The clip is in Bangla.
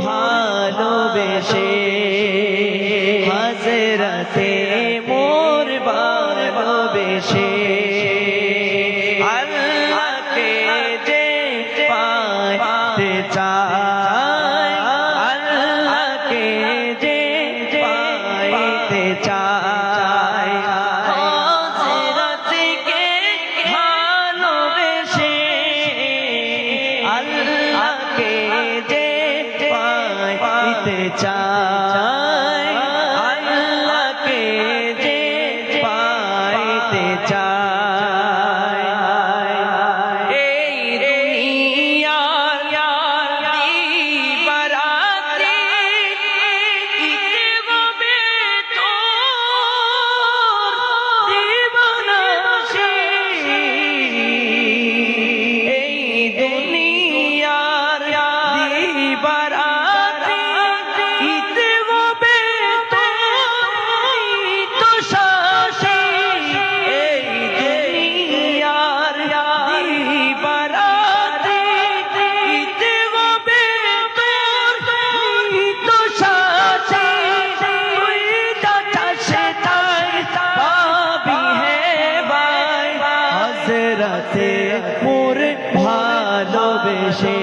ভালোবেসে হযরতে মোর ভালোবেসে আল্লাহকে যে পাইতে চায় আল্লাহকে যে পাইতে চায় হযরতকে ভালোবেসে আল্লাহকে যে পাইতে চায় আল্লাহকে যে পাইতে চায় এই দুনিয়ার দিবারাত্রি ইতে হবে তোর দিবানাশি এই দুনিয়ার দিবারাত্রি ইতে হবে তোর দোষাশি এই দুনিয়ার দিবারাত্রি ইতে হবে তোর দোষাশি তুই যাচ্ছে তাই পাবি হে ভাই হযরতে মোর ভালোবেসে